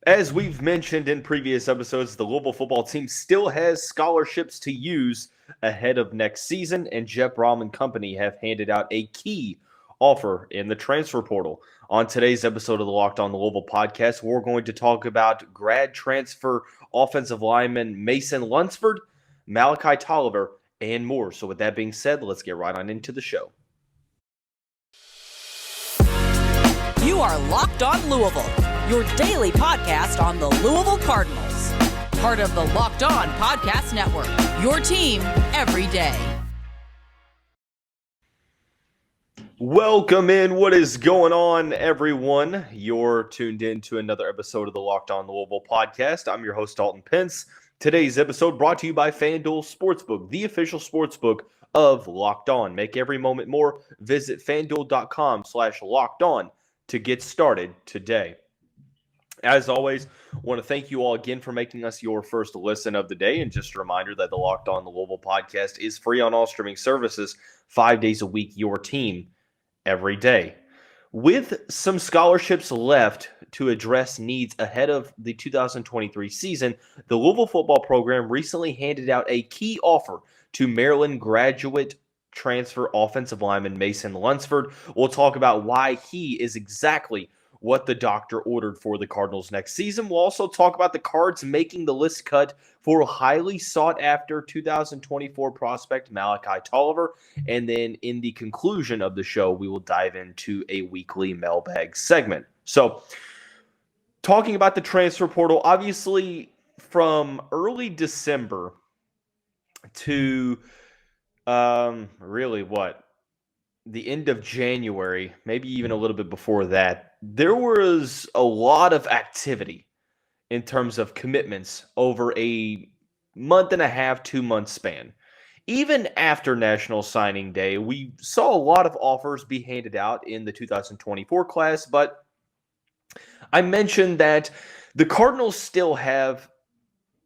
As we've mentioned in previous episodes, the Louisville football team still has scholarships to use ahead of next season, and Jeff Brom and company have handed out a key offer in the transfer portal. On today's episode of the Locked On Louisville podcast, we're going to talk about grad transfer offensive lineman Mason Lunsford, Malachi Toliver, and more. So with that being said, let's get right on into the show. You are Locked On Louisville, your daily podcast on the Louisville Cardinals. Part of the Locked On Podcast Network, your team every day. Welcome in. What is going on, everyone? You're tuned in to another episode of the Locked On Louisville podcast. I'm your host, Dalton Pence. Today's episode brought to you by FanDuel Sportsbook, the official sportsbook of Locked On. Make every moment more. Visit FanDuel.com/LockedOn to get started today. As always, I want to thank you all again for making us your first listen of the day. And just a reminder that the Locked On Louisville podcast is free on all streaming services 5 days a week, your team every day. With some scholarships left to address needs ahead of the 2023 season, the Louisville football program recently handed out a key offer to Maryland graduate transfer offensive lineman Mason Lunsford. We'll talk about why he is exactly what the doctor ordered for the Cardinals next season. We'll also talk about the Cards making the list cut for highly sought-after 2024 prospect Malachi Toliver. And then in the conclusion of the show, we will dive into a weekly mailbag segment. So, talking about the transfer portal, obviously from early December to the end of January, maybe even a little bit before that, there was a lot of activity in terms of commitments over a month and a half, 2 month span. Even after National Signing Day, we saw a lot of offers be handed out in the 2024 class, but I mentioned that the Cardinals still have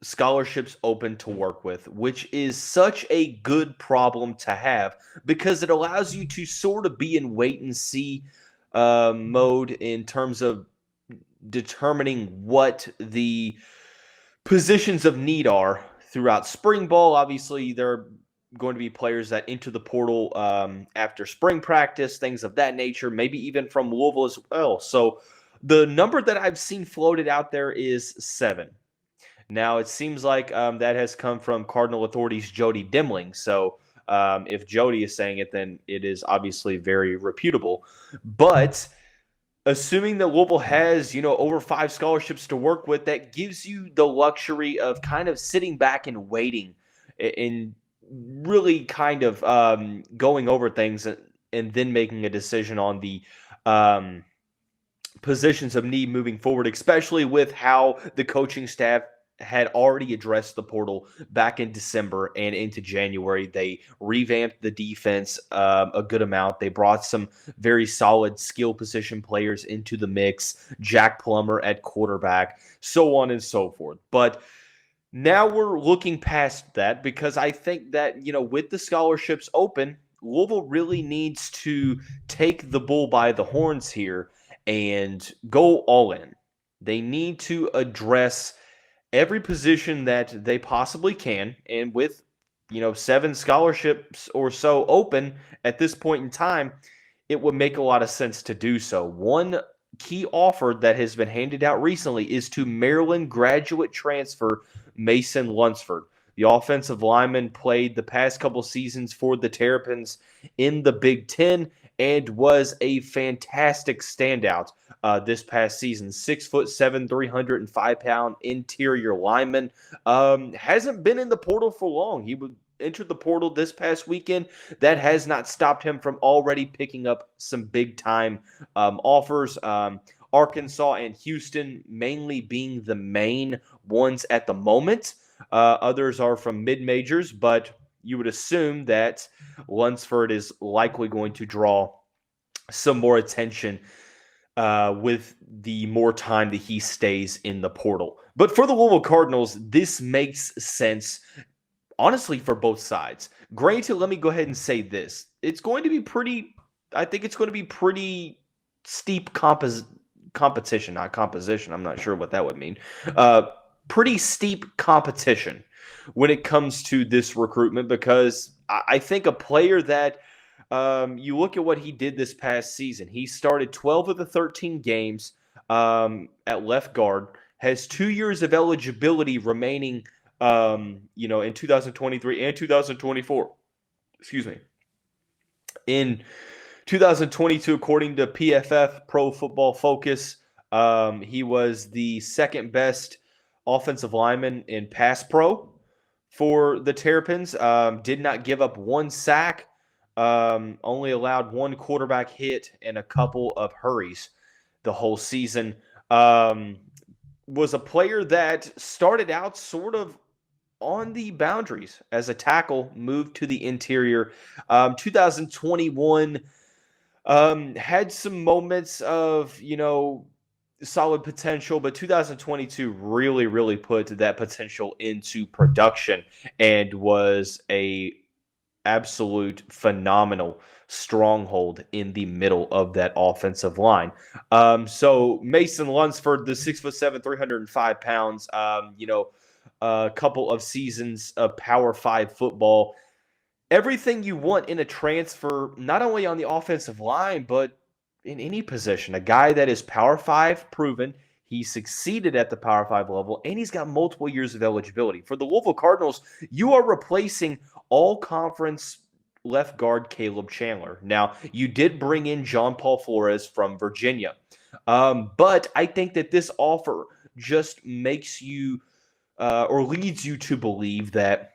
scholarships open to work with, which is such a good problem to have because it allows you to sort of be in wait and see mode in terms of determining what the positions of need are throughout spring ball. Obviously, there are going to be players that enter the portal after spring practice, things of that nature, maybe even from Louisville as well. So the number that I've seen floated out there is 7. Now, it seems like that has come from Cardinal authorities Jody Demling. So if Jody is saying it, then it is obviously very reputable. But assuming that Louisville has, over 5 scholarships to work with, that gives you the luxury of kind of sitting back and waiting and really kind of going over things and then making a decision on the positions of need moving forward, especially with how the coaching staff had already addressed the portal back in December and into January. They revamped the defense a good amount. They brought some very solid skill position players into the mix, Jack Plummer at quarterback, so on and so forth. But now we're looking past that because I think that, with the scholarships open, Louisville really needs to take the bull by the horns here and go all in. They need to address every position that they possibly can. And with, 7 scholarships or so open at this point in time, it would make a lot of sense to do so. One key offer that has been handed out recently is to Maryland graduate transfer Mason Lunsford. The offensive lineman played the past couple seasons for the Terrapins in the Big Ten and was a fantastic standout this past season. 6'7", 305-pound interior lineman. Hasn't been in the portal for long. He entered the portal this past weekend. That has not stopped him from already picking up some big-time offers. Arkansas and Houston mainly being the main ones at the moment. Others are from mid-majors, but you would assume that Lunsford is likely going to draw some more attention with the more time that he stays in the portal. But for the Louisville Cardinals, this makes sense, honestly, for both sides. Granted, let me go ahead and say this. I think it's going to be pretty steep competition, not composition. I'm not sure what that would mean. Pretty steep competition when it comes to this recruitment, because I think a player that you look at what he did this past season. He started 12 of the 13 games at left guard, has 2 years of eligibility remaining, in 2023 and 2024. Excuse me. In 2022, according to PFF, Pro Football Focus, he was the second best offensive lineman in pass pro for the Terrapins. Did not give up one sack, only allowed one quarterback hit and a couple of hurries the whole season. Was a player that started out sort of on the boundaries as a tackle, moved to the interior. 2021 had some moments of, solid potential, but 2022 really, really put that potential into production and was a absolute phenomenal stronghold in the middle of that offensive line. So Mason Lunsford, the 6'7", 305 pounds, a couple of seasons of Power 5 football. Everything you want in a transfer, not only on the offensive line, but in any position. A guy that is Power 5 proven. He succeeded at the Power 5 level, and he's got multiple years of eligibility. For the Louisville Cardinals, you are replacing all-conference left guard Caleb Chandler. Now, you did bring in John Paul Flores from Virginia, but I think that this offer just makes you or leads you to believe that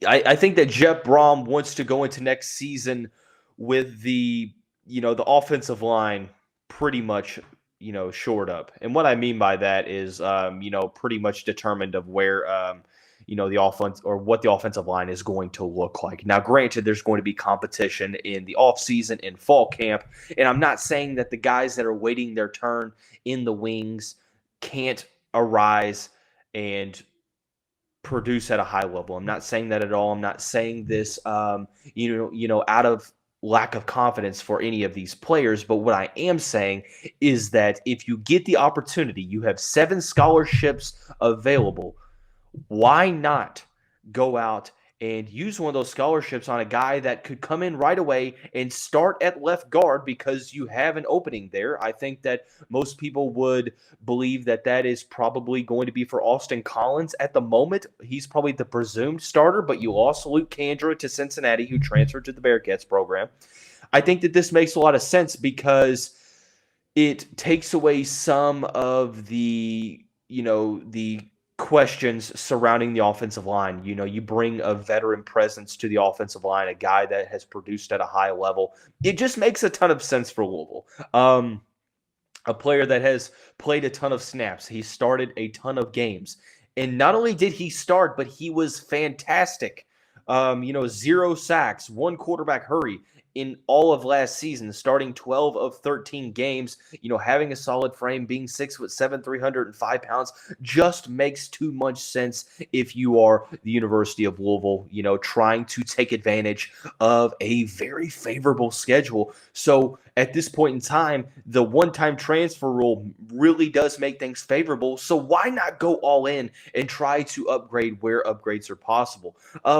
I think that Jeff Brom wants to go into next season with the offensive line pretty much, shored up. And what I mean by that is, pretty much determined of where, the offense or what the offensive line is going to look like. Now, granted, there's going to be competition in the offseason, in fall camp. And I'm not saying that the guys that are waiting their turn in the wings can't arise and produce at a high level. I'm not saying that at all. I'm not saying this, out of lack of confidence for any of these players. But what I am saying is that if you get the opportunity, you have 7 scholarships available. Why not go out and use one of those scholarships on a guy that could come in right away and start at left guard because you have an opening there? I think that most people would believe that that is probably going to be for Austin Collins at the moment. He's probably the presumed starter, but you lost Luke Kandra to Cincinnati, who transferred to the Bearcats program. I think that this makes a lot of sense because it takes away some of the questions surrounding the offensive line. You bring a veteran presence to the offensive line, a guy that has produced at a high level. It just makes a ton of sense for Louisville. A player that has played a ton of snaps. He started a ton of games. And not only did he start, but he was fantastic. 0 sacks, 1 quarterback hurry in all of last season, starting 12 of 13 games, having a solid frame, being 6'7", 305 pounds, just makes too much sense if you are the University of Louisville, trying to take advantage of a very favorable schedule. So at this point in time, the one-time transfer rule really does make things favorable. So why not go all in and try to upgrade where upgrades are possible?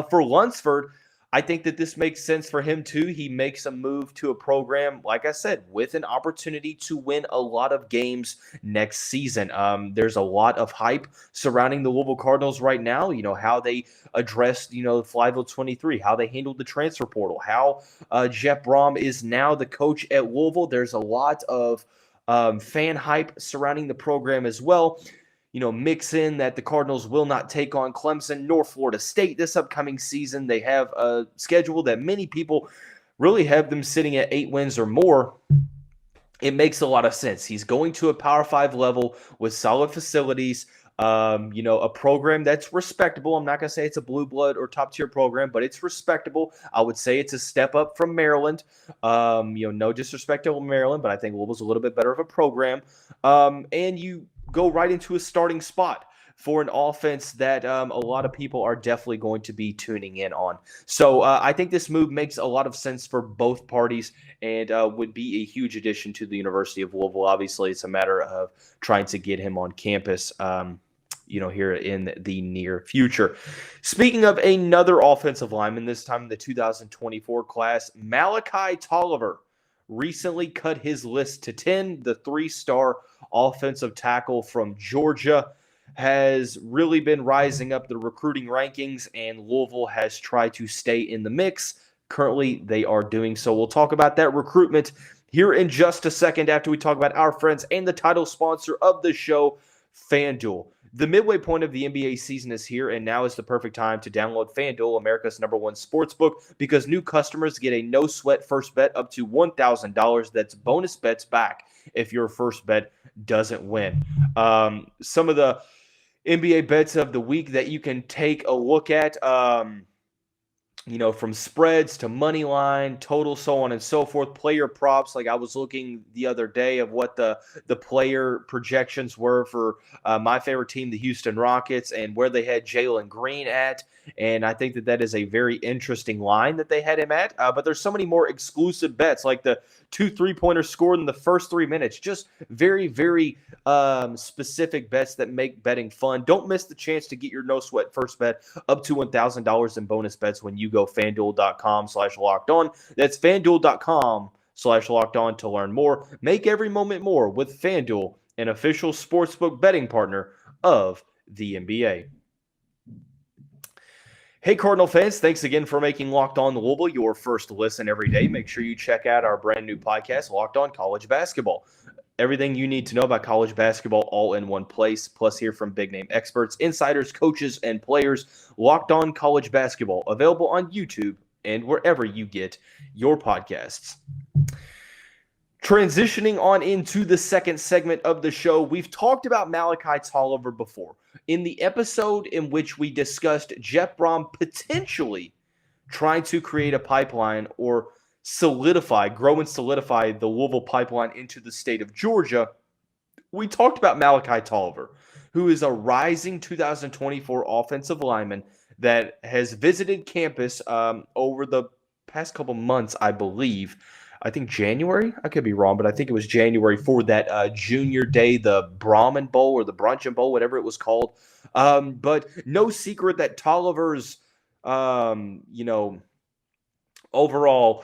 For Lunsford, I think that this makes sense for him too. He makes a move to a program, like I said, with an opportunity to win a lot of games next season. There's a lot of hype surrounding the Louisville Cardinals right now. How they addressed, Flyville 23, how they handled the transfer portal, how Jeff Brom is now the coach at Louisville. There's a lot of fan hype surrounding the program as well. Mix in that the Cardinals will not take on Clemson nor Florida State this upcoming season. They have a schedule that many people really have them sitting at 8 wins or more. It makes a lot of sense. He's going to a Power 5 level with solid facilities, a program that's respectable. I'm not going to say it's a blue blood or top tier program, but it's respectable. I would say it's a step up from Maryland. No disrespect to Maryland, but I think Louisville's a little bit better of a program. And you go right into a starting spot. for an offense that a lot of people are definitely going to be tuning in on. So I think this move makes a lot of sense for both parties and would be a huge addition to the University of Louisville. Obviously, it's a matter of trying to get him on campus, here in the near future. Speaking of another offensive lineman, this time in the 2024 class, Malachi Toliver recently cut his list to 10. The 3-star offensive tackle from Georgia has really been rising up the recruiting rankings, and Louisville has tried to stay in the mix. Currently, they are doing so. We'll talk about that recruitment here in just a second after we talk about our friends and the title sponsor of the show, FanDuel. The midway point of the NBA season is here, and now is the perfect time to download FanDuel, America's #1 sportsbook, because new customers get a no-sweat first bet up to $1,000. That's bonus bets back if your first bet doesn't win. Some of the NBA bets of the week that you can take a look at, from spreads to money line, total, so on and so forth, player props. Like I was looking the other day of what the player projections were for my favorite team, the Houston Rockets, and where they had Jalen Green at. And I think that is a very interesting line that they had him at. But there's so many more exclusive bets, like the 2 3-pointers scored in the first 3 minutes. Just very, very specific bets that make betting fun. Don't miss the chance to get your no-sweat first bet up to $1,000 in bonus bets when you go FanDuel.com/locked-on. That's FanDuel.com/locked-on to learn more. Make every moment more with FanDuel, an official sportsbook betting partner of the NBA. Hey, Cardinal fans, thanks again for making Locked On Louisville your first listen every day. Make sure you check out our brand new podcast, Locked On College Basketball. Everything you need to know about college basketball all in one place, plus hear from big-name experts, insiders, coaches, and players. Locked On College Basketball, available on YouTube and wherever you get your podcasts. Transitioning on into the second segment of the show, we've talked about Malachi Toliver before. In the episode in which we discussed Jeff Brom potentially trying to create a pipeline or grow and solidify the Louisville pipeline into the state of Georgia, we talked about Malachi Toliver, who is a rising 2024 offensive lineman that has visited campus over the past couple months, I believe. I think January. I could be wrong, but I think it was January for that junior day, the Brahmin Bowl or the Bruncheon Bowl, whatever it was called. But no secret that Toliver's, overall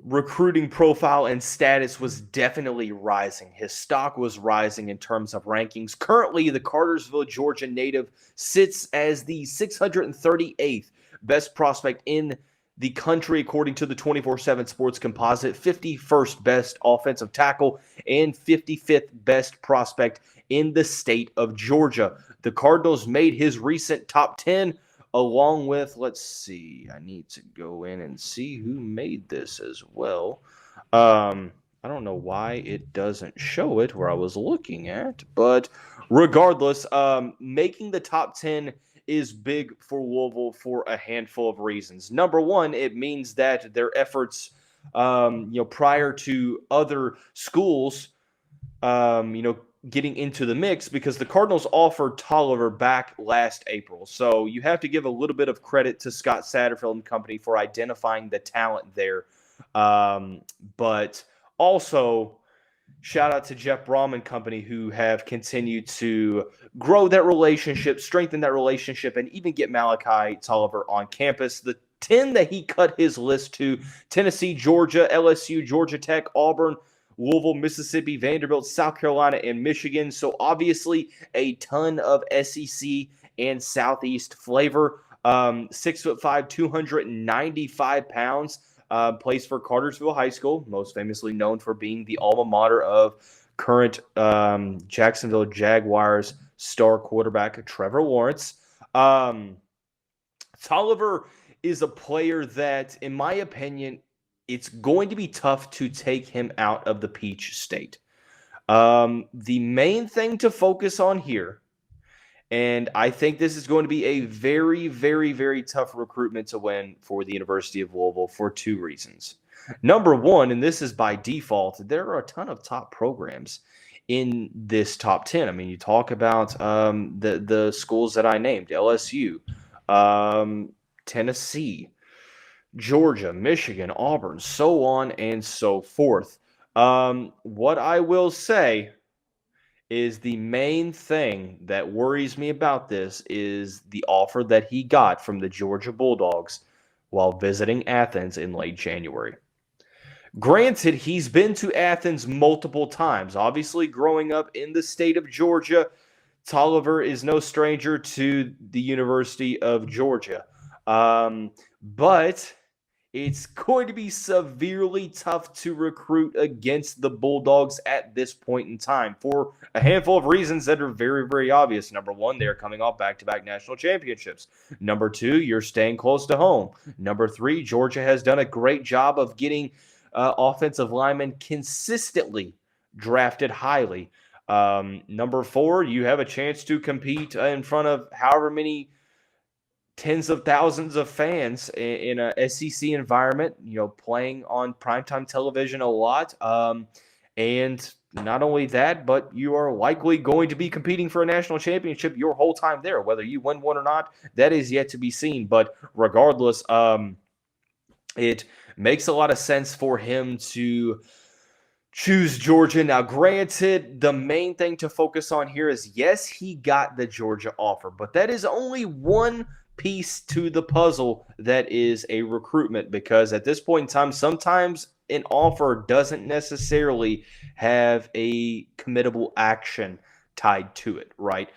recruiting profile and status was definitely rising. His stock was rising in terms of rankings. Currently, the Cartersville, Georgia native sits as the 638th best prospect in the country, according to the 24/7 Sports Composite, 51st best offensive tackle, and 55th best prospect in the state of Georgia. The Cardinals made his recent top 10 along with, let's see, I need to go in and see who made this as well. I don't know why it doesn't show it where I was looking at, but regardless, making the top 10 is big for Louisville for a handful of reasons. Number one, it means that their efforts, prior to other schools, getting into the mix, because the Cardinals offered Toliver back last April. So you have to give a little bit of credit to Scott Satterfield and company for identifying the talent there. But also, shout out to Jeff Brom and company, who have continued to grow that relationship, strengthen that relationship, and even get Malachi Toliver on campus. The 10 that he cut his list to: Tennessee, Georgia, LSU, Georgia Tech, Auburn, Louisville, Mississippi, Vanderbilt, South Carolina, and Michigan. So obviously a ton of SEC and Southeast flavor. 6'5", 295 pounds. Plays for Cartersville High School, most famously known for being the alma mater of current Jacksonville Jaguars star quarterback Trevor Lawrence. Toliver is a player that, in my opinion, it's going to be tough to take him out of the Peach State. The main thing to focus on here, and I think this is going to be a very, very, very tough recruitment to win for the University of Louisville for two reasons. Number one, and this is by default, there are a ton of top programs in this top 10. I mean, you talk about the schools that I named: LSU, Tennessee, Georgia, Michigan, Auburn, so on and so forth. What I will say is the main thing that worries me about this is the offer that he got from the Georgia Bulldogs while visiting Athens in late January. Granted, he's been to Athens multiple times. Obviously, growing up in the state of Georgia, Toliver is no stranger to the University of Georgia. But it's going to be severely tough to recruit against the Bulldogs at this point in time for a handful of reasons that are very, very obvious. Number one, they're coming off back-to-back national championships. Number two, you're staying close to home. Number three, Georgia has done a great job of getting offensive linemen consistently drafted highly. Number four, you have a chance to compete in front of however many tens of thousands of fans in a SEC environment, playing on primetime television a lot. And not only that, but you are likely going to be competing for a national championship your whole time there. Whether you win one or not, that is yet to be seen. But regardless, it makes a lot of sense for him to choose Georgia. Now, granted, the main thing to focus on here is, yes, he got the Georgia offer, but that is only one piece to the puzzle that is a recruitment, because at this point in time, sometimes an offer doesn't necessarily have a committable action tied to it, right?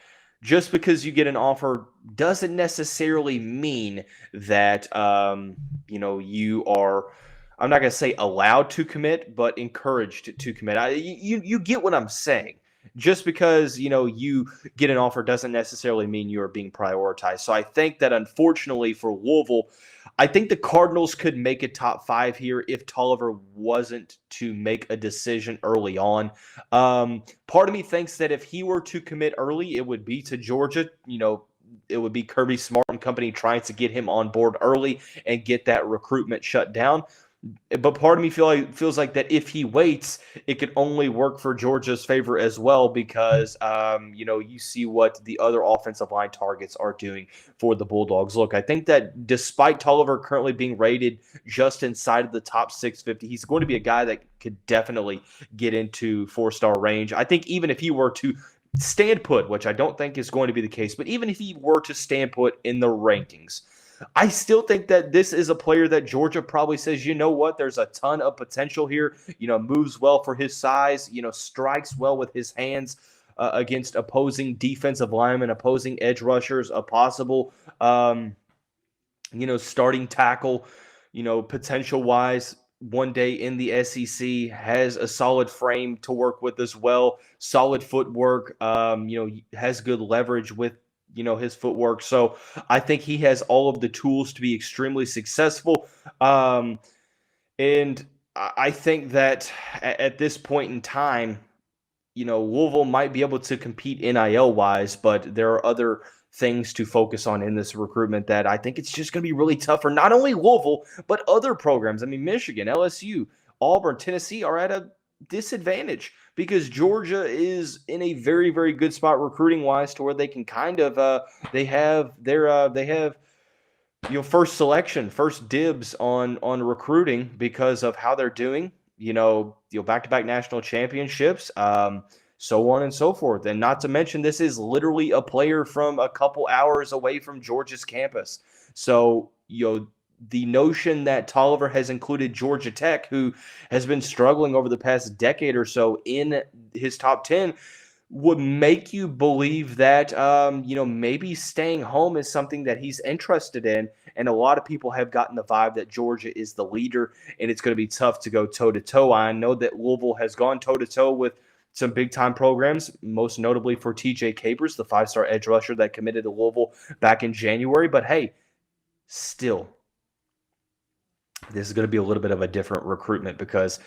Just because you get an offer doesn't necessarily mean that, you are, I'm not going to say allowed to commit, but encouraged to commit. You get what I'm saying. Just because, you get an offer doesn't necessarily mean you are being prioritized. So I think that, unfortunately for Louisville, I think the Cardinals could make a top 5 here if Toliver wasn't to make a decision early on. Part of me thinks that if he were to commit early, it would be to Georgia. It would be Kirby Smart and company trying to get him on board early and get that recruitment shut down. But part of me feels like that if he waits, it could only work for Georgia's favor as well, because, you see what the other offensive line targets are doing for the Bulldogs. Look, I think that despite Toliver currently being rated just inside of the top 650, he's going to be a guy that could definitely get into 4-star range. I think even if he were to stand put, which I don't think is going to be the case, but even if he were to stand put in the rankings, I still think that this is a player that Georgia probably says, you know what, there's a ton of potential here, moves well for his size, strikes well with his hands against opposing defensive linemen, opposing edge rushers, a possible, starting tackle, potential-wise one day in the SEC, has a solid frame to work with as well, solid footwork, has good leverage with his footwork. So I think he has all of the tools to be extremely successful. And I think that at this point in time, Louisville might be able to compete NIL-wise, but there are other things to focus on in this recruitment that I think it's just going to be really tough for not only Louisville, but other programs. I mean, Michigan, LSU, Auburn, Tennessee are at a disadvantage because Georgia is in a very, very good spot recruiting wise to where they can kind of they have first selection, first dibs on recruiting because of how they're doing, back-to-back national championships, so on and so forth. And not to mention, this is literally a player from a couple hours away from Georgia's campus. So, the notion that Toliver has included Georgia Tech, who has been struggling over the past decade or so, in his top 10 would make you believe that, maybe staying home is something that he's interested in. And a lot of people have gotten the vibe that Georgia is the leader and it's going to be tough to go toe-to-toe. I know that Louisville has gone toe-to-toe with some big-time programs, most notably for TJ Capers, the 5-star edge rusher that committed to Louisville back in January. But, hey, still, this is going to be a little bit of a different recruitment because,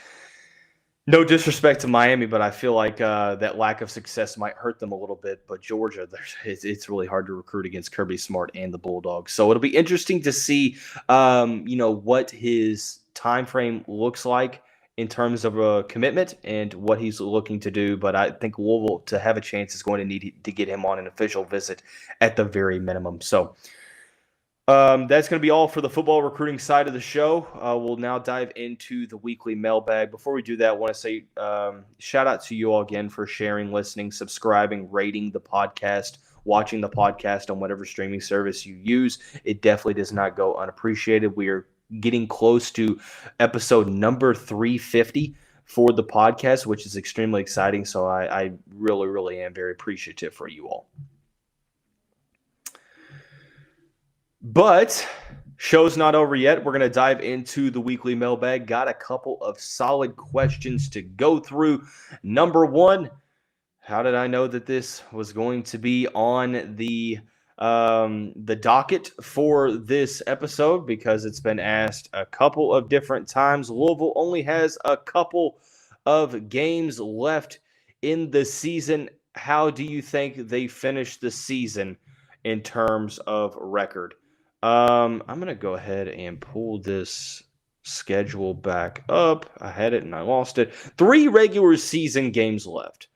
no disrespect to Miami, but I feel like that lack of success might hurt them a little bit. But Georgia, it's really hard to recruit against Kirby Smart and the Bulldogs. So it'll be interesting to see, what his time frame looks like in terms of a commitment and what he's looking to do. But I think Louisville, to have a chance, is going to need to get him on an official visit at the very minimum. So that's going to be all for the football recruiting side of the show. We'll now dive into the weekly mailbag. Before we do that, I want to say shout out to you all again for sharing, listening, subscribing, rating the podcast, watching the podcast on whatever streaming service you use. It definitely does not go unappreciated. We are getting close to episode number 350 for the podcast, which is extremely exciting. So I really, really am very appreciative for you all. But show's not over yet. We're going to dive into the weekly mailbag. Got a couple of solid questions to go through. Number one, how did I know that this was going to be on the docket for this episode? Because it's been asked a couple of different times. Louisville only has a couple of games left in the season. How do you think they finish the season in terms of record? I'm going to go ahead and pull this schedule back up. I had it and I lost it. 3 regular season games left,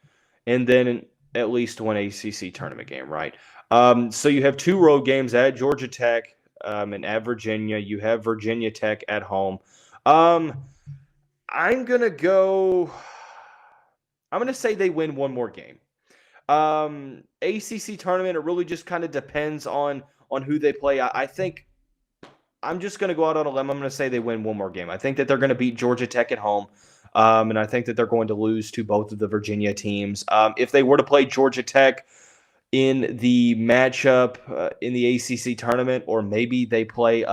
and then at least 1 ACC tournament game, right? So you have 2 road games at Georgia Tech and at Virginia. You have Virginia Tech at home. I'm going to say they win 1 more game. ACC tournament, it really just kind of depends on who they play. I think I'm just going to go out on a limb. I'm going to say they win 1 more game. I think that they're going to beat Georgia Tech at home, and I think that they're going to lose to both of the Virginia teams. If they were to play Georgia Tech in the matchup in the ACC tournament, or maybe they play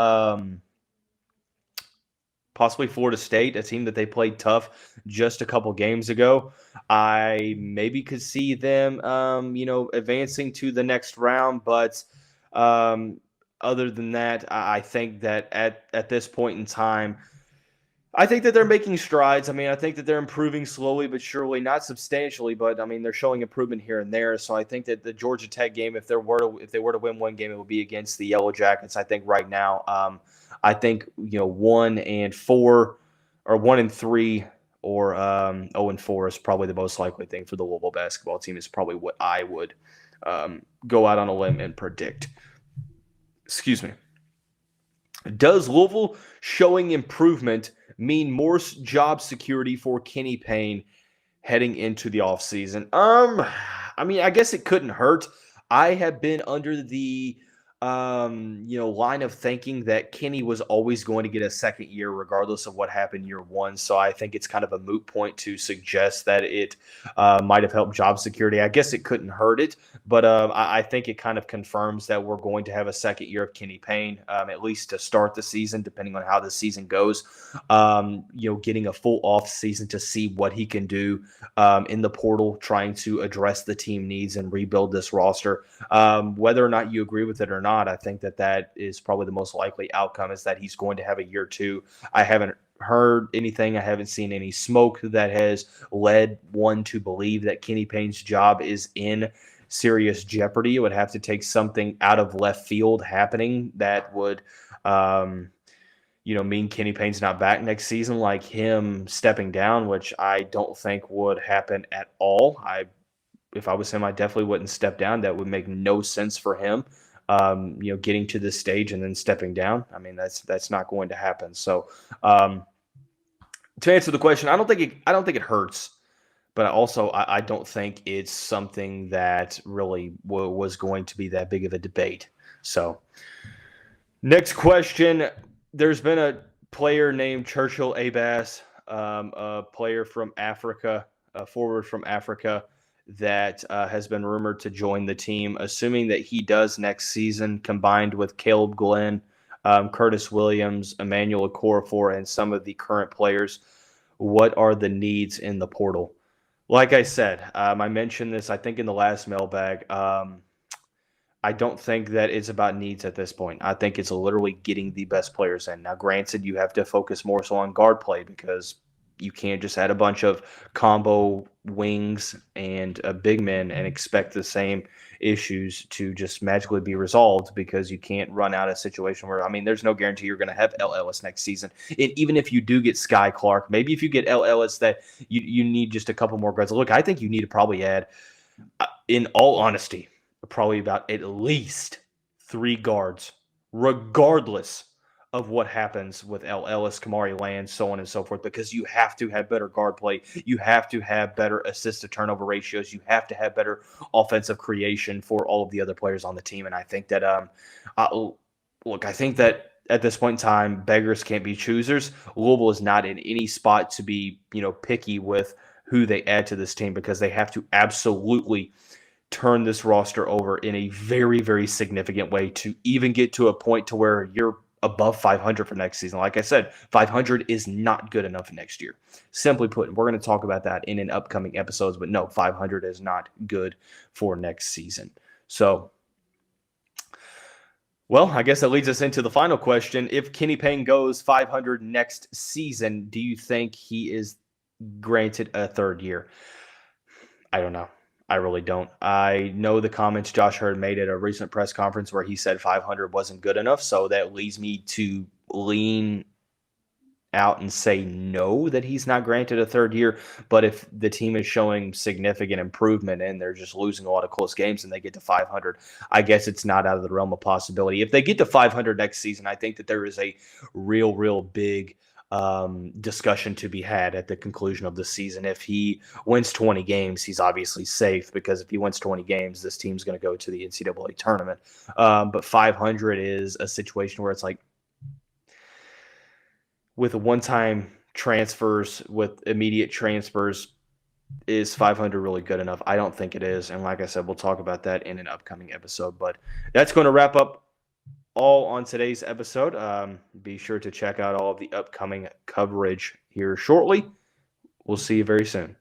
possibly Florida State, a team that they played tough just a couple games ago, I maybe could see them, advancing to the next round. But other than that, I think that at this point in time, I think that they're making strides. I mean, I think that they're improving slowly but surely, not substantially, but I mean, they're showing improvement here and there. So I think that the Georgia Tech game, if they were to win 1 game, it would be against the Yellow Jackets. I think right now, I think 1-4 or 1-3 or 0-4 is probably the most likely thing for the Louisville basketball team. Is probably what I would go out on a limb and predict. Excuse me. Does Louisville showing improvement mean more job security for Kenny Payne heading into the offseason? I mean, I guess it couldn't hurt. I have been under the line of thinking that Kenny was always going to get a second year regardless of what happened year 1. So I think it's kind of a moot point to suggest that it might have helped job security. I guess it couldn't hurt it, but I think it kind of confirms that we're going to have a second year of Kenny Payne, at least to start the season, depending on how the season goes. Getting a full off season to see what he can do in the portal, trying to address the team needs and rebuild this roster. Whether or not you agree with it or not, I think that is probably the most likely outcome, is that he's going to have a year 2. I haven't heard anything. I haven't seen any smoke that has led one to believe that Kenny Payne's job is in serious jeopardy. It would have to take something out of left field happening that would, mean Kenny Payne's not back next season, like him stepping down, which I don't think would happen at all. If I was him, I definitely wouldn't step down. That would make no sense for him. Getting to this stage and then stepping down. I mean, that's not going to happen. So, to answer the question, I don't think it hurts, but I don't think it's something that really was going to be that big of a debate. So, next question. There's been a player named Churchill Abbas, a player from Africa, a forward from Africa, that has been rumored to join the team. Assuming that he does next season, combined with Caleb Glenn, Curtis Williams, Emmanuel Okorafor, and some of the current players, what are the needs in the portal? Like I said, I mentioned this, I think, in the last mailbag. I don't think that it's about needs at this point. I think it's literally getting the best players in. Now, granted, you have to focus more so on guard play because You can't just add a bunch of combo wings and big men and expect the same issues to just magically be resolved, because you can't run out a situation where, there's no guarantee you're going to have L. Ellis next season. And even if you do get Sky Clark, maybe if you get L. Ellis, that you need just a couple more guards. Look, I think you need to probably add, in all honesty, probably about at least 3 guards, regardless of what happens with L. Ellis, Kamari Land, so on and so forth, because you have to have better guard play. You have to have better assist to turnover ratios. You have to have better offensive creation for all of the other players on the team. And I think that, I think that at this point in time, beggars can't be choosers. Louisville is not in any spot to be, picky with who they add to this team, because they have to absolutely turn this roster over in a very, very significant way to even get to a point to where you're above 500 for next season. Like I said, 500 is not good enough next year. Simply put, we're going to talk about that in an upcoming episodes, but no, 500 is not good for next season. So, well, I guess that leads us into the final question. If Kenny Payne goes 500 next season, do you think he is granted a third year? I don't know. I really don't. I know the comments Josh Hurd made at a recent press conference where he said 500 wasn't good enough. So that leads me to lean out and say no, that he's not granted a third year. But if the team is showing significant improvement and they're just losing a lot of close games and they get to 500, I guess it's not out of the realm of possibility. If they get to 500 next season, I think that there is a real big discussion to be had at the conclusion of the season. If he wins 20 games, he's obviously safe, because if he wins 20 games, this team's going to go to the NCAA tournament. But 500 is a situation where it's like, with one-time transfers, with immediate transfers, is 500 really good enough? I don't think it is. And like I said, we'll talk about that in an upcoming episode. But that's going to wrap up all on today's episode. Be sure to check out all of the upcoming coverage here shortly. We'll see you very soon.